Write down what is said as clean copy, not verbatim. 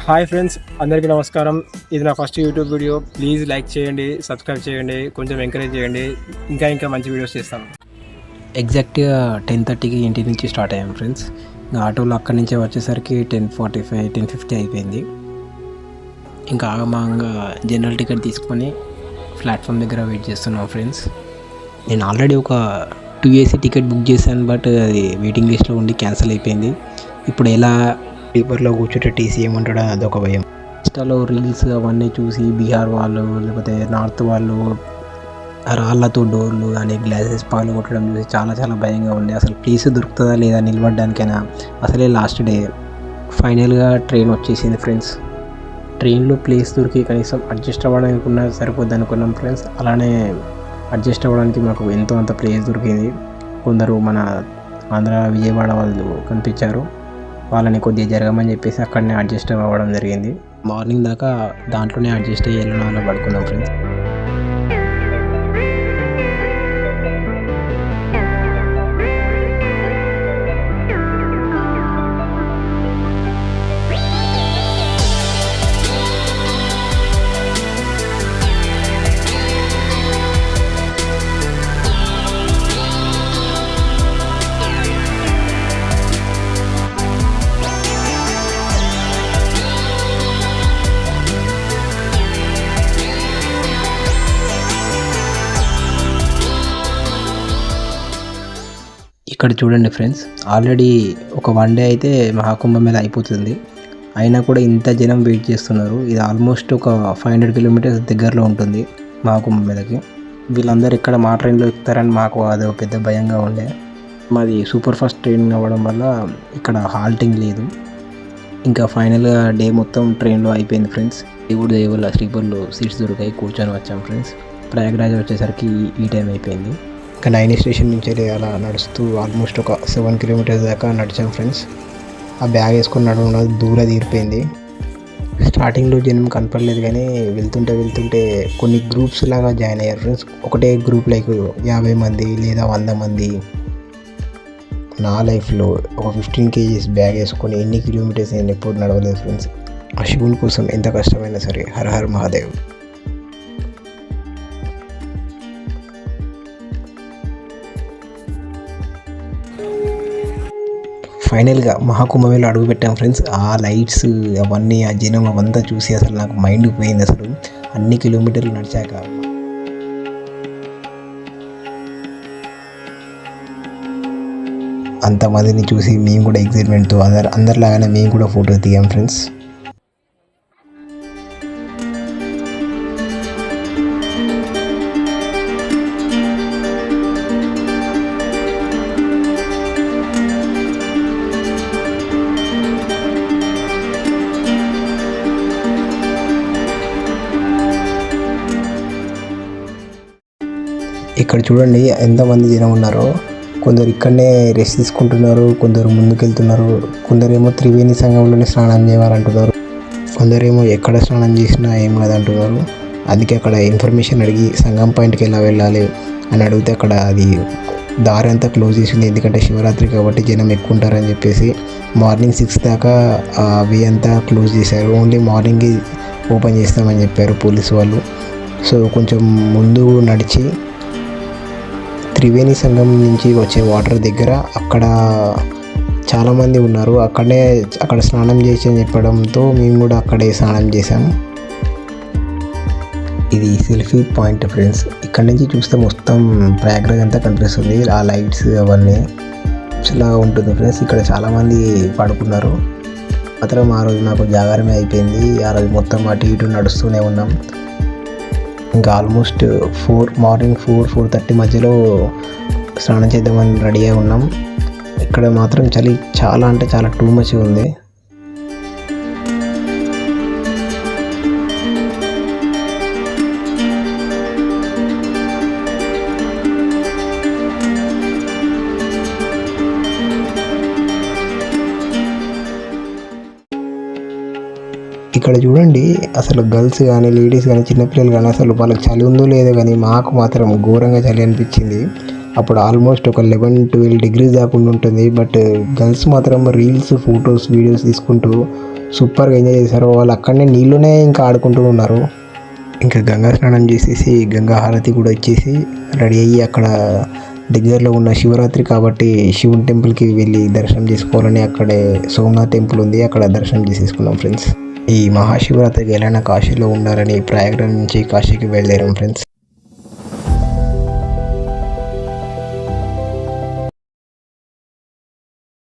Hi friends, అందరికీ నమస్కారం. ఇది నా first YouTube video. Please like చేయండి, సబ్స్క్రైబ్ చేయండి, కొంచెం ఎంకరేజ్ చేయండి. ఇంకా మంచి వీడియోస్ చేస్తాను. ఎగ్జాక్ట్గా 10:30కి ఇంటి నుంచి స్టార్ట్ అయ్యాం ఫ్రెండ్స్. ఆటోలో అక్కడి నుంచే వచ్చేసరికి 10:45 10:50 అయిపోయింది. ఇంకా ఆగమాగంగా జనరల్ టికెట్ తీసుకొని ప్లాట్ఫామ్ దగ్గర వెయిట్ చేస్తున్నాం ఫ్రెండ్స్. నేను ఆల్రెడీ ఒక 2AC టికెట్ బుక్ చేశాను, బట్ అది వెయిటింగ్ లిస్ట్లో ఉండి క్యాన్సిల్ అయిపోయింది. ఇప్పుడు ఎలా పేపర్లో కూర్చుంటే టీసీ ఏమంటాడో అదొక భయం. ఇన్స్టాలో రీల్స్ అవన్నీ చూసి బీహార్ వాళ్ళు లేకపోతే నార్త్ వాళ్ళు రాళ్ళతో డోర్లు కానీ గ్లాసెస్ పాలు కొట్టడం చూసి చాలా భయంగా ఉంది. అసలు ప్లేస్ దొరుకుతుందా లేదా నిలబడడానికైనా. అసలే లాస్ట్ డే. ఫైనల్గా ట్రైన్ వచ్చేసింది ఫ్రెండ్స్. ట్రైన్లో ప్లేస్ దొరికి కనీసం అడ్జస్ట్ అవ్వడానికి ఉన్న సరిపోద్ది అనుకున్నాం ఫ్రెండ్స్. అలానే అడ్జస్ట్ అవ్వడానికి మాకు ఎంతో అంత ప్లేస్ దొరికింది. కొందరు మన ఆంధ్ర విజయవాడ వాళ్ళు కనిపించారు. వాళ్ళని కొద్దిగా జరగమని చెప్పేసి అక్కడనే అడ్జస్ట్ అవ్వడం జరిగింది. మార్నింగ్ దాకా దాంట్లోనే అడ్జస్ట్ అయ్యి వెళ్ళడం పడుకున్నాం ఫ్రెండ్స్. ఇక్కడ చూడండి ఫ్రెండ్స్, ఆల్రెడీ ఒక 1 డే అయితే మహాకుంభమేళ అయిపోతుంది. అయినా కూడా ఇంత జనం వెయిట్ చేస్తున్నారు. ఇది ఆల్మోస్ట్ ఒక 500 కిలోమీటర్స్ దగ్గరలో ఉంటుంది మహాకుంభమేళకి. వీళ్ళందరూ ఇక్కడ మా ట్రైన్లో ఎక్కుతారని మాకు అది ఒక పెద్ద భయంగా ఉండే. మాది సూపర్ ఫాస్ట్ ట్రైన్ అవ్వడం వల్ల ఇక్కడ హాల్టింగ్ లేదు. ఇంకా ఫైనల్గా డే మొత్తం ట్రైన్లో అయిపోయింది ఫ్రెండ్స్. దేవుడు దయ వల్ల స్లీపర్లో సీట్స్ దొరికాయి, కూర్చొని వచ్చాం ఫ్రెండ్స్. ప్రయాగరాజ్ వచ్చేసరికి ఈ టైం అయిపోయింది. ఇంకా 9 స్టేషన్ నుంచి అలా నడుస్తూ ఆల్మోస్ట్ ఒక 7 కిలోమీటర్స్ దాకా నడిచాం ఫ్రెండ్స్. ఆ బ్యాగ్ వేసుకొని నడవడం దూరం తీరిపోయింది. స్టార్టింగ్లో జనం కనపడలేదు, కానీ వెళ్తుంటే కొన్ని గ్రూప్స్ లాగా జాయిన్ అయ్యారు ఫ్రెండ్స్. ఒకటే గ్రూప్ లైక్ 50 మంది లేదా 100 మంది. నా లైఫ్లో ఒక 15 kgs బ్యాగ్ వేసుకొని ఎన్ని కిలోమీటర్స్ నేను ఎప్పుడు నడవలేదు ఫ్రెండ్స్. ఆ శివుని కోసం ఎంత కష్టమైనా సరే. హర హర మహాదేవ్. ఫైనల్గా మహాకుంభమేళ అడుగు పెట్టాం ఫ్రెండ్స్. ఆ లైట్స్ అవన్నీ, ఆ జనం అవంతా చూసి అసలు నాకు మైండ్ పోయింది. అసలు అన్ని కిలోమీటర్లు నడిచాక అంతమందిని చూసి మేము కూడా ఎక్సైట్మెంట్తో అందరిలాగానే మేము కూడా ఫోటో దిగాం ఫ్రెండ్స్. ఇక్కడ చూడండి ఎంతమంది జనం ఉన్నారో. కొందరు ఇక్కడనే రెస్ట్ తీసుకుంటున్నారు, కొందరు ముందుకెళ్తున్నారు, కొందరేమో త్రివేణి సంగంలోనే స్నానం చేయాలంటున్నారు, కొందరేమో ఎక్కడ స్నానం చేసినా ఏం కాదంటున్నారు. అందుకే అక్కడ ఇన్ఫర్మేషన్ అడిగి సంగం పాయింట్కి ఎలా వెళ్ళాలి అని అడిగితే అక్కడ అది దారి అంతా క్లోజ్ చేసింది. ఎందుకంటే శివరాత్రి కాబట్టి జనం ఎక్కువ ఉంటారని చెప్పేసి మార్నింగ్ 6 దాకా ఆ వే అంతా క్లోజ్ చేశారు. ఓన్లీ మార్నింగ్ ఓపెన్ చేస్తామని చెప్పారు పోలీసు వాళ్ళు. సో కొంచెం ముందు నడిచి త్రివేణి సంగం నుంచి వచ్చే వాటర్ దగ్గర అక్కడ చాలామంది ఉన్నారు. అక్కడ స్నానం చేసి అని చెప్పడంతో మేము కూడా అక్కడే స్నానం చేసాము. ఇది సెల్ఫీ పాయింట్ ఫ్రెండ్స్. ఇక్కడ నుంచి చూస్తే మొత్తం ప్రయాగరాజ్ అంతా కనిపిస్తుంది. ఆ లైట్స్ అవన్నీ ఇలా ఉంటుంది ఫ్రెండ్స్. ఇక్కడ చాలామంది పడుకున్నారు. మాత్రం ఆ రోజు నాకు జాగారమే అయిపోయింది. ఆ రోజు మొత్తం అటు ఇటు నడుస్తూనే ఉన్నాం. ఇంకా ఆల్మోస్ట్ మార్నింగ్ 4-4:30 మధ్యలో స్నానం చేద్దామని రెడీ అయి ఉన్నాం. ఇక్కడ మాత్రం చలి చాలా అంటే చాలా టూ మచ్ ఉంది. ఇక్కడ చూడండి అసలు గర్ల్స్ కానీ లేడీస్ కానీ చిన్నపిల్లలు కానీ అసలు వాళ్ళకి చలి ఉందో లేదో, కానీ మాకు మాత్రం ఘోరంగా చలి అనిపించింది. అప్పుడు ఆల్మోస్ట్ ఒక 11-12 డిగ్రీస్ దాకా ఉంటుంది. బట్ గర్ల్స్ మాత్రం రీల్స్, ఫొటోస్, వీడియోస్ తీసుకుంటూ సూపర్గా ఎంజాయ్ చేశారు. వాళ్ళు అక్కడనే నీళ్ళునే ఇంకా ఆడుకుంటూ ఉన్నారు. ఇంకా గంగా స్నానం చేసేసి గంగా హారతి కూడా ఇచ్చేసి రెడీ అయ్యి అక్కడ దగ్గరలో ఉన్న శివరాత్రి కాబట్టి శివుని టెంపుల్కి వెళ్ళి దర్శనం చేసుకోవాలని అక్కడే సోమనాథ్ టెంపుల్ ఉంది, అక్కడ దర్శనం చేసేసుకున్నాం ఫ్రెండ్స్. ఈ మహాశివరాత్రికి ఎలాగైనా కాశీలో ఉండాలని ప్రయాగరాజ్ నుంచి కాశీకి వెళ్ళారు ఫ్రెండ్స్.